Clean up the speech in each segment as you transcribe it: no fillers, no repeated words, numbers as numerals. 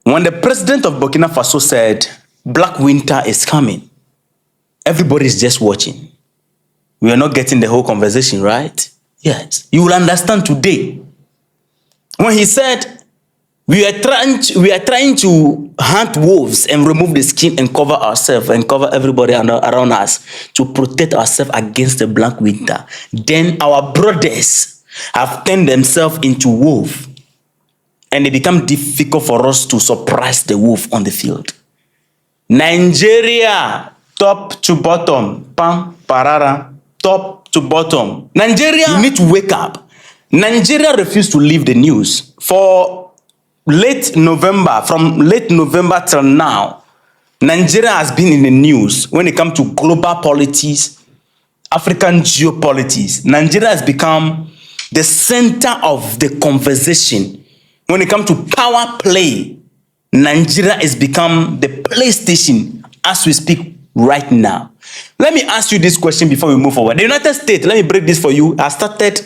When the president of Burkina Faso said, Black winter is coming, everybody is just watching. We are not getting the whole conversation, right? Yes. You will understand today. When he said, we are trying to hunt wolves and remove the skin and cover ourselves and cover everybody around us to protect ourselves against the black winter. Then our brothers have turned themselves into wolves. And it becomes difficult for us to suppress the wolf on the field. Nigeria, top to bottom. Pam, parara, top to bottom. Nigeria, you need to wake up. Nigeria refused to leave the news. For late November, from late November till now, Nigeria has been in the news when it comes to global politics, African geopolitics. Nigeria has become the center of the conversation. When it comes to power play, Nigeria has become the PlayStation as we speak right now. Let me ask you this question before we move forward. The United States, let me break this for you, has started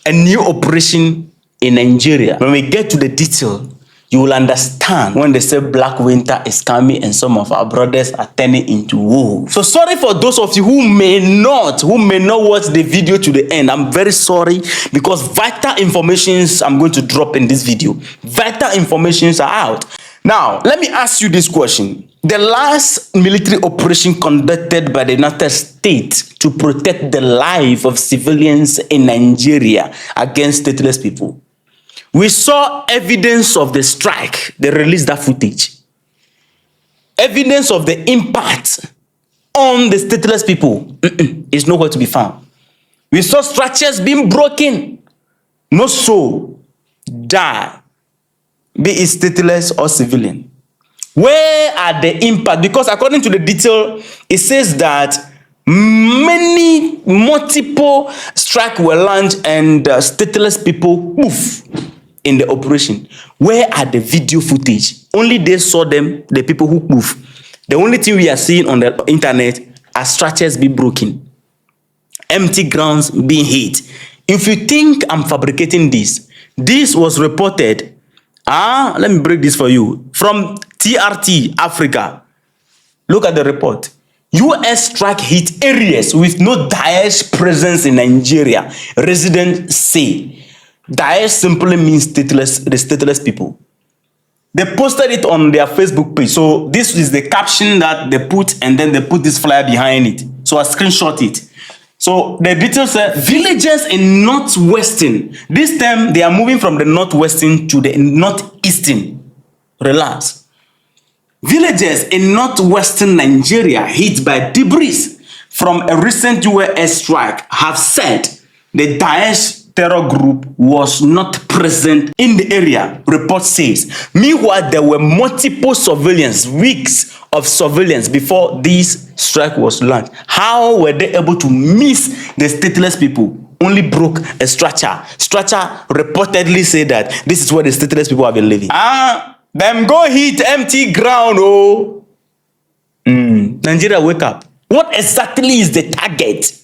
a new operation in Nigeria. When we get to the detail, you will understand when they say black winter is coming and some of our brothers are turning into wolves. So sorry for those of you who may not watch the video to the end. I'm very sorry because vital informations I'm going to drop in this video. Vital informations are out. Now, let me ask you this question. The last military operation conducted by the United States to protect the life of civilians in Nigeria against stateless people. We saw evidence of the strike. They released that footage. Evidence of the impact on the stateless people is nowhere to be found. We saw structures being broken. No soul die, be it stateless or civilian. Where are the impact? Because according to the detail, it says that multiple strikes were launched and stateless people move in the operation. Where are the video footage? Only they saw them, the people who move. The only thing we are seeing on the internet are structures being broken, empty grounds being hit. If you think I'm fabricating this was reported. Let me break this for you. From TRT Africa. Look at the report. US strike hit areas with no Daesh presence in Nigeria. Residents say. Daesh simply means stateless, the stateless people. They posted it on their Facebook page. So this is the caption that they put, and then they put this flyer behind it. So I screenshot it. So the details say villagers in northwestern. This time they are moving from the northwestern to the northeastern. Relax. Villagers in northwestern Nigeria hit by debris from a recent US strike have said the Daesh terror group was not present in the area, report says. Meanwhile, there were multiple surveillance, weeks of surveillance before this strike was launched. How were they able to miss the stateless people? Only broke a structure. Structure reportedly said that this is where the stateless people have been living. Them go hit empty ground, oh. Nigeria, wake up. What exactly is the target?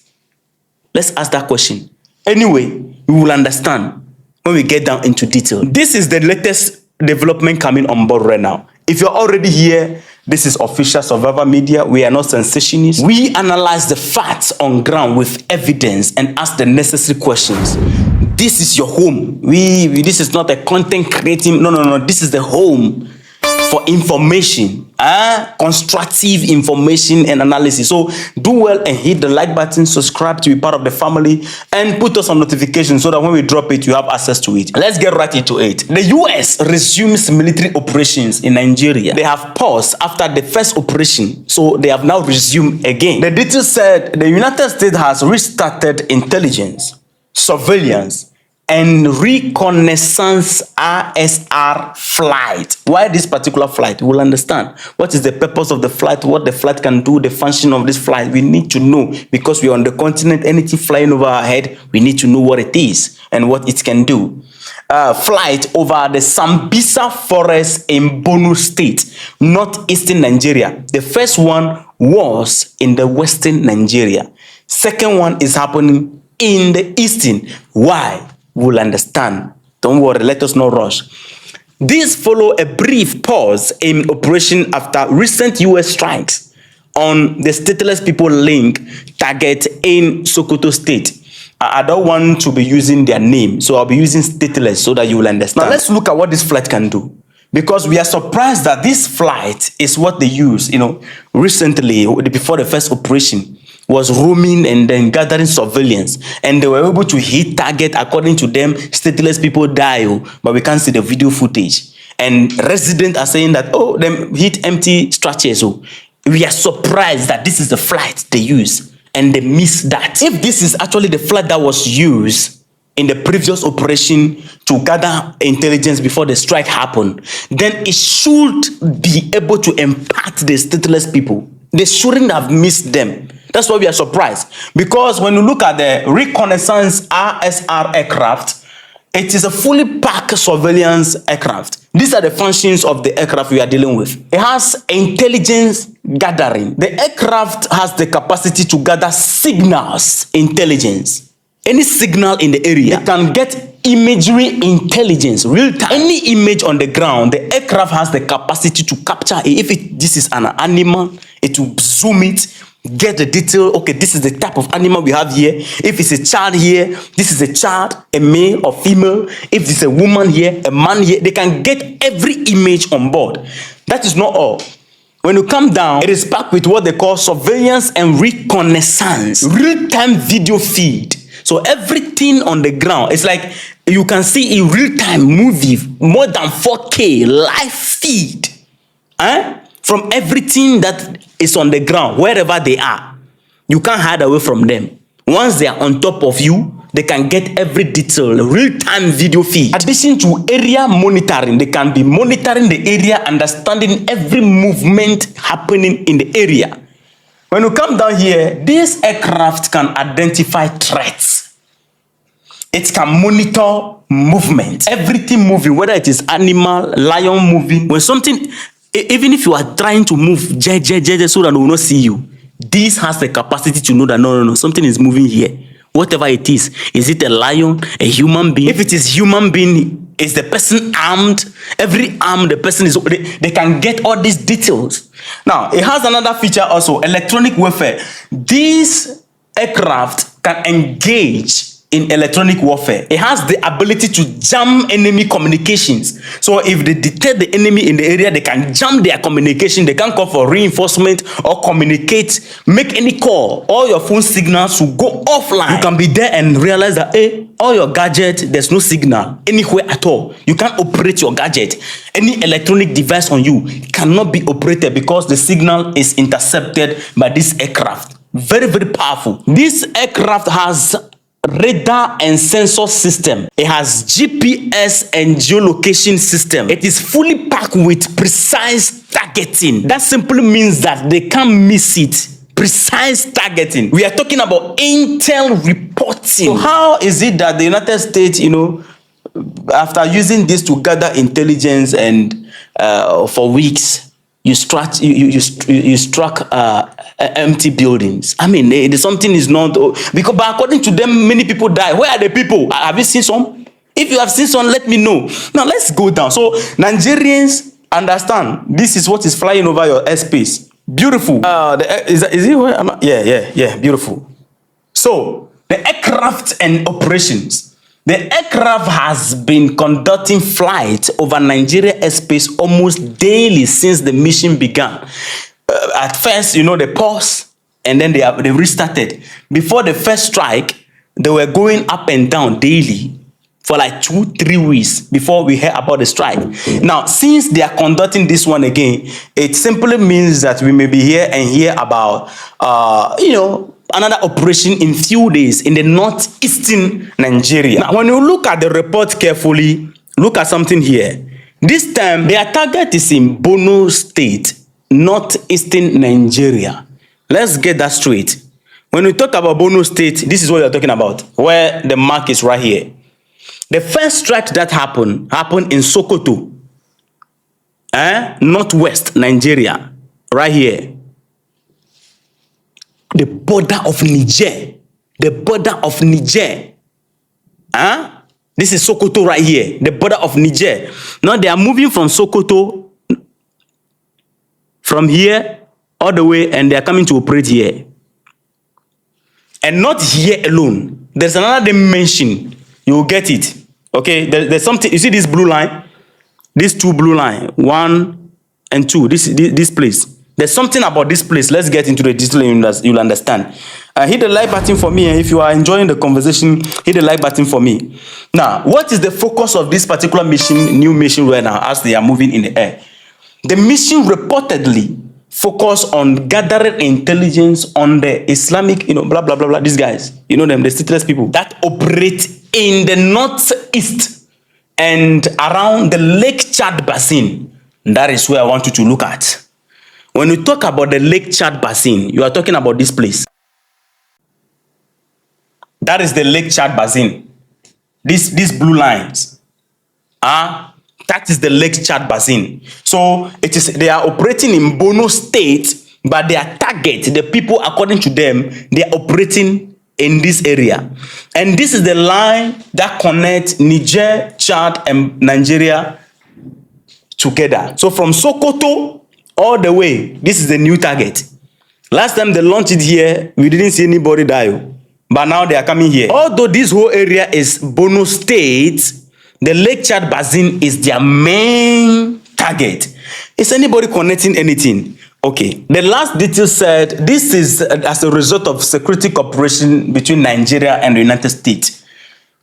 Let's ask that question. Anyway, we will understand when we get down into detail. This is the latest development coming on board right now. If you're already here, this is official Survivor Media. We are not sensationists. We analyze the facts on ground with evidence and ask the necessary questions. This is your home. This is not a content creating. No. This is the home for information. Constructive information and analysis. So do well and hit the like button, subscribe to be part of the family, and put us on notifications so that when we drop it, you have access to it. Let's get right into it. The US resumes military operations in Nigeria. They have paused after the first operation, so they have now resumed again. The details said the United States has restarted intelligence, surveillance, and reconnaissance RSR flight. Why this particular flight? We'll understand. What is the purpose of the flight? What the flight can do? The function of this flight? We need to know because we are on the continent. Anything flying over our head, we need to know what it is and what it can do. Flight over the Sambisa forest in Borno state, northeastern Nigeria. The first one was in the western Nigeria. Second one is happening in the eastern. Why? We'll understand. Don't worry, let us not rush. This follow a brief pause in operation after recent US strikes on the stateless people link target in Sokoto State. I don't want to be using their name, so I'll be using stateless so that you will understand. Now let's look at what this flight can do. Because we are surprised that this flight is what they use, recently, before the first operation, was roaming and then gathering surveillance. And they were able to hit target. According to them, stateless people die, but we can't see the video footage. And residents are saying that, oh, them hit empty structures. So we are surprised that this is the flight they use. And they miss that. If this is actually the flight that was used in the previous operation to gather intelligence before the strike happened, then it should be able to impact the stateless people. They shouldn't have missed them. That's why we are surprised. Because when you look at the reconnaissance RSR aircraft, it is a fully packed surveillance aircraft. These are the functions of the aircraft we are dealing with. It has intelligence gathering. The aircraft has the capacity to gather signals, intelligence. Any signal in the area, they can get imagery intelligence, real time. Any image on the ground, the aircraft has the capacity to capture it. If this is an animal, it will zoom it, get the detail. Okay, this is the type of animal we have here. If it's a child here, this is a child, a male or female. If it's a woman here, a man here, they can get every image on board. That is not all. When you come down, it is packed with what they call surveillance and reconnaissance, real-time video feed. So everything on the ground, it's like you can see in real-time movie, more than 4K live feed from everything that is on the ground, wherever they are. You can't hide away from them. Once they are on top of you, they can get every detail, real-time video feed. In addition to area monitoring, they can be monitoring the area, understanding every movement happening in the area. When you come down here, this aircraft can identify threats. It can monitor movement. Everything moving, whether it is animal, lion moving. When something, even if you are trying to move, so that they will not see you, this has the capacity to know that no, something is moving here. Whatever it is it a lion, a human being? If it is human being, is the person armed? Every arm the person is, they can get all these details. Now, it has another feature also, electronic warfare. This aircraft can engage in electronic warfare. It has the ability to jam enemy communications. So if they detect the enemy in the area, they can jam their communication. They can call for reinforcement or communicate, make any call. All your phone signals will go offline. You can be there and realize that, all your gadget, there's no signal anywhere at all. You can't operate your gadget. Any electronic device on you cannot be operated because the signal is intercepted by this aircraft. Very, very powerful. This aircraft has radar and sensor system. It has GPS and geolocation system. It is fully packed with precise targeting. That simply means that they can't miss it. Precise targeting. We are talking about intel reporting. So how is it that the United States, after using this to gather intelligence and for weeks, you struck empty buildings? I mean, something is not, because but according to them, many people die. Where are the people? Have you seen some? If you have seen some, let me know. Now let's go down. So Nigerians understand this is what is flying over your airspace. Beautiful. Is it where am I? Yeah, beautiful. So the aircraft and operations. The aircraft has been conducting flights over Nigeria airspace almost daily since the mission began. At first, they paused and then they restarted. Before the first strike, they were going up and down daily for like 2-3 weeks before we heard about the strike. Now, since they are conducting this one again, it simply means that we may be here and hear about, another operation in few days in the northeastern Nigeria. Now, when you look at the report carefully, look at something here. This time, their target is in Borno State, northeastern Nigeria. Let's get that straight. When we talk about Borno State, this is what you're talking about, where the mark is right here. The first strike that happened in Sokoto, northwest Nigeria, right here. The border of Niger. This is Sokoto right here, the border of Niger. Now they are moving from Sokoto, from here all the way, and they are coming to operate here. And not here alone. There's another dimension. You will get it. Okay, there's something. You see this blue line? These two blue line, 1 and 2. This place. There's something about this place. Let's get into the detail. You'll understand. Hit the like button for me. If you are enjoying the conversation, hit the like button for me. Now, what is the focus of this particular mission, new mission right now, as they are moving in the air? The mission reportedly focus on gathering intelligence on the Islamic, blah, blah, blah, blah. These guys, them, the stateless people that operate in the northeast and around the Lake Chad Basin. That is where I want you to look at. When you talk about the Lake Chad Basin, you are talking about this place. That is the Lake Chad Basin. These blue lines. That is the Lake Chad Basin. So they are operating in Borno State, but their target, the people according to them, they are operating in this area. And this is the line that connects Niger, Chad, and Nigeria together. So from Sokoto all the way, this is the new target. Last time they launched it here, we didn't see anybody die. But now they are coming here. Although this whole area is Borno State, the Lake Chad Basin is their main target. Is anybody connecting anything? Okay. The last detail said this is as a result of security cooperation between Nigeria and the United States.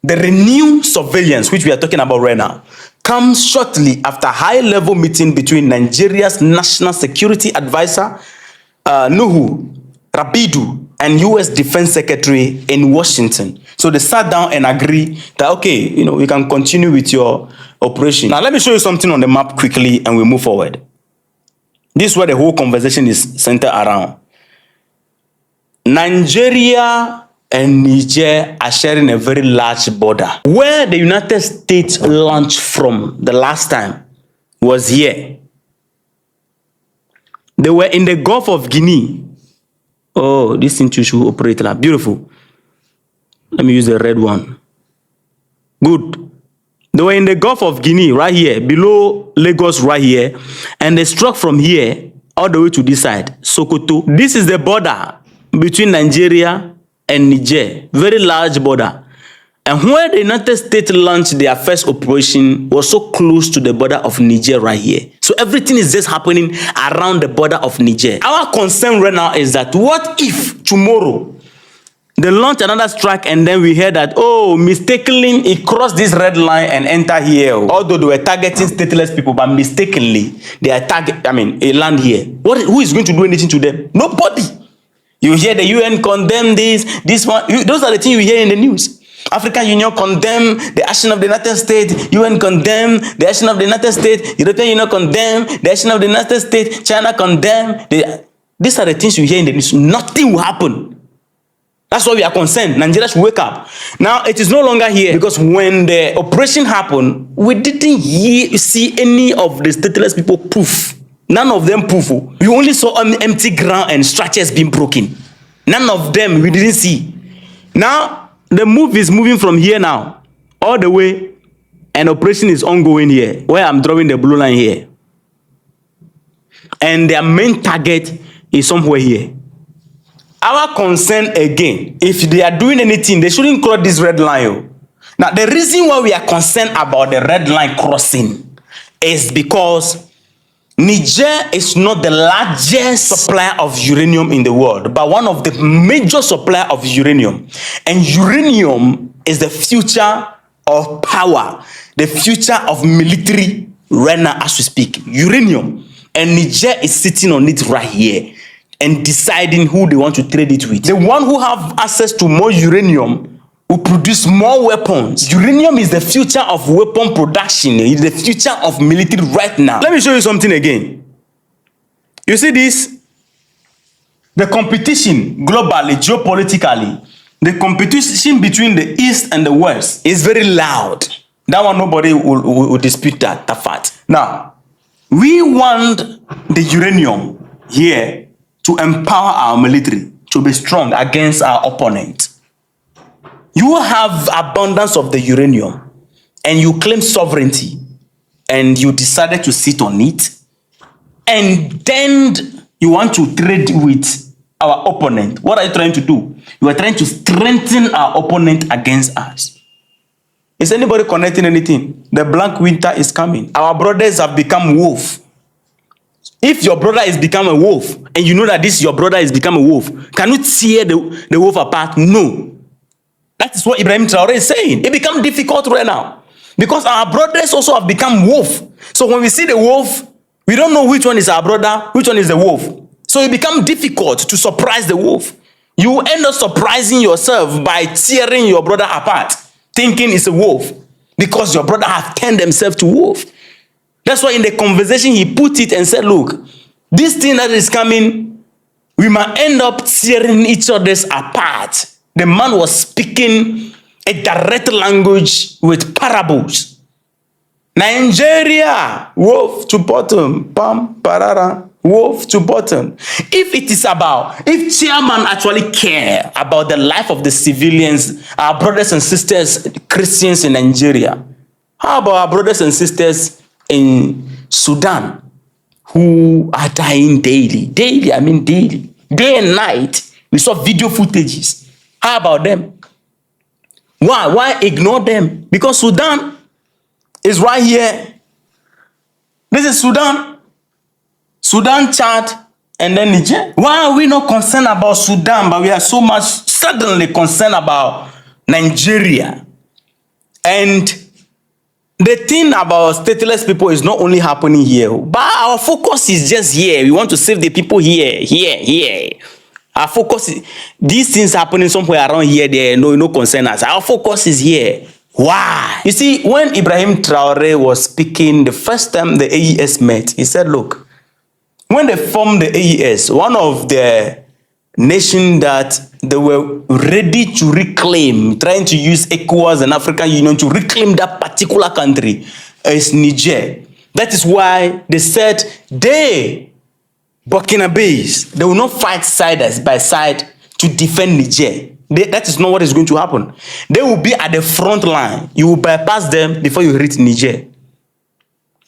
The renewed surveillance, which we are talking about right now, comes shortly after high-level meeting between Nigeria's National Security Advisor, Nuhu Rabidu, and U.S. Defense Secretary in Washington. So they sat down and agreed that, okay, we can continue with your operation. Now, let me show you something on the map quickly and we move forward. This is where the whole conversation is centered around. Nigeria and Niger are sharing a very large border. Where the United States launched from the last time was here. They were in the Gulf of Guinea. Oh, this thing should operate like beautiful. Let me use the red one. Good. They were in the Gulf of Guinea right here, below Lagos right here. And they struck from here all the way to this side, Sokoto. This is the border between Nigeria and Niger. Very large border. And where the United States launched their first operation was so close to the border of Niger right here. So everything is just happening around the border of Niger. Our concern right now is that what if tomorrow they launch another strike and then we hear that, oh, mistakenly it crossed this red line and enter here. Although they were targeting stateless people, but mistakenly they are a land here. Who is going to do anything to them? Nobody. You hear the UN condemn this one. Those are the things you hear in the news. African Union condemn the action of the United States. UN condemn the action of the United States. European Union condemn the action of the United States. China condemn. These are the things you hear in the news. Nothing will happen. That's why we are concerned. Nigeria should wake up. Now, it is no longer here because when the operation happened, we didn't see any of the stateless people poof. None of them poof. We only saw empty ground and structures being broken. None of them we didn't see. Now, the move is moving from here now all the way, and operation is ongoing here, where I'm drawing the blue line here. And their main target is somewhere here. Our concern again, if they are doing anything, they shouldn't cross this red line. Now, the reason why we are concerned about the red line crossing is because Niger is not the largest supplier of uranium in the world, but one of the major suppliers of uranium. And uranium is the future of power, the future of military right now as we speak. Uranium. And Niger is sitting on it right here and deciding who they want to trade it with. The one who have access to more uranium will produce more weapons. Uranium is the future of weapon production. It's the future of military right now. Let me show you something again. You see this? The competition globally, geopolitically, the competition between the East and the West is very loud. That one, nobody will dispute that fact. Now, we want the uranium here to empower our military to be strong against our opponent. You have abundance of the uranium. and you claim sovereignty, and you decided to sit on it, and then you want to trade with our opponent. What are you trying to do? You are trying to strengthen our opponent against us. Is anybody connecting anything? The blank winter is coming. Our brothers have become wolf. If your brother is become a wolf, and you know that this your brother is become a wolf, can you tear the wolf apart? No. That is what Ibrahim Traore is saying. It becomes difficult right now. Because our brothers also have become wolf. So when we see the wolf, we don't know which one is our brother, which one is the wolf. So it becomes difficult to surprise the wolf. You end up surprising yourself by tearing your brother apart, thinking it's a wolf, because your brother have turned themselves to wolf. That's why in the conversation he put it and said, look, this thing that is coming, we might end up tearing each other's apart. The man was speaking a direct language with parables. Nigeria, wolf to bottom, pam, parara, wolf to bottom. If it is about, if chairman actually care about the life of the civilians, our brothers and sisters, Christians in Nigeria, how about our brothers and sisters in Sudan who are dying daily? Daily, I mean daily. Day and night, we saw video footages. How about them? Why? Why ignore them? Because Sudan is right here. This is Sudan. Sudan, Chad, and then Niger. Why are we not concerned about Sudan, but we are so much suddenly concerned about Nigeria? And the thing about stateless people is not only happening here, but our focus is just here. We want to save the people here, here. Our focus is, these things happening somewhere around here, there, no concern us. Our focus is here. Why? You see, when Ibrahim Traore was speaking the first time the AES met, he said, look, when they formed the AES, one of the nations that they were ready to reclaim, trying to use ECOWAS and African Union to reclaim that particular country, is Niger. That is why they said Burkinabes, they will not fight side by side to defend Niger. That is not what is going to happen. They will be at the front line. You will bypass them before you reach Niger.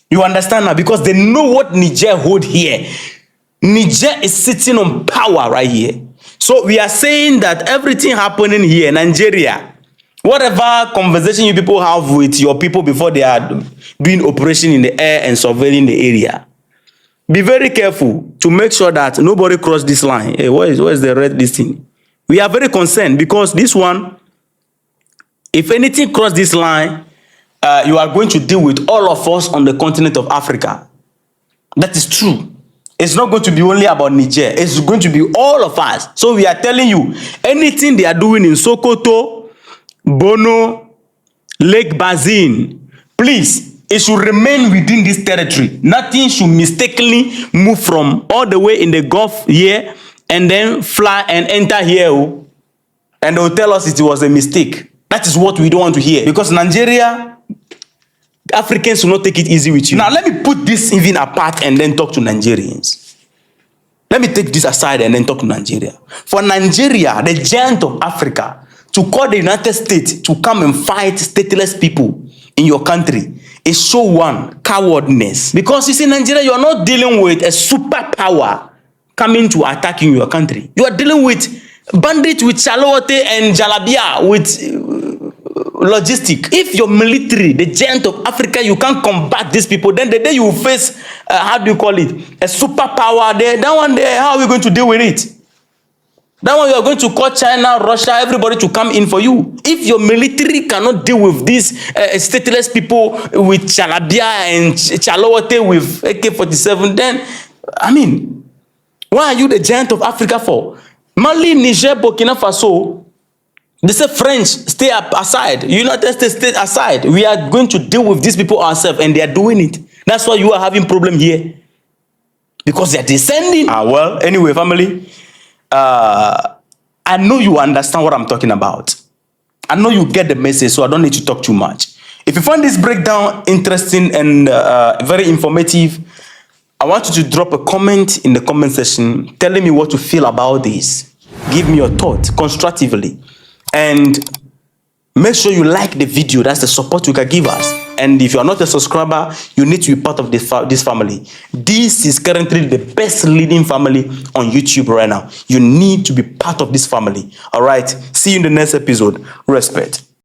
You understand now? Because they know what Niger hold here. Niger is sitting on power right here. So we are saying that everything happening here, Nigeria, whatever conversation you people have with your people before they are doing operation in the air and surveilling the area, be very careful to make sure that nobody cross this line. Hey, where is the red this thing? We are very concerned because this one, if anything cross this line, you are going to deal with all of us on the continent of Africa. That is true. It's not going to be only about Niger. It's going to be all of us. So we are telling you, anything they are doing in Sokoto, Borno, Lake Basin, please, it should remain within this territory. Nothing should mistakenly move from all the way in the Gulf here and then fly and enter here. And they will tell us it was a mistake. That is what we don't want to hear. Because Nigeria, Africans will not take it easy with you. Now, let me put this even apart and then talk to Nigerians. Let me take this aside and then talk to Nigeria. For Nigeria, the giant of Africa, to call the United States to come and fight stateless people in your country is show one, cowardness. Because you see, Nigeria, you are not dealing with a superpower coming to attack in your country. You are dealing with bandits with Chalote and Jalabia with logistic. If your military, the giant of Africa, you can't combat these people, then the day you face, how do you call it, a superpower there, that one there, how are we going to deal with it? That one you are going to call China, Russia, everybody to come in for you. If your military cannot deal with these stateless people with Chalabia and Chalote with AK-47, then, I mean, why are you the giant of Africa for? Mali, Niger, Burkina Faso, they say French, stay up aside. United States, stay aside. We are going to deal with these people ourselves, and they are doing it. That's why you are having problem here. Because they are descending. Well, anyway, family, I know you understand what I'm talking about. I know you get the message, so I don't need to talk too much. If you find this breakdown interesting and very informative, I want you to drop a comment in the comment section telling me what you feel about this. Give me your thoughts constructively. And Make sure you like the video. That's the support you can give us. And if you are not a subscriber, you need to be part of this family. This is currently the best leading family on YouTube right now. You need to be part of this family. All right. See you in the next episode. Respect.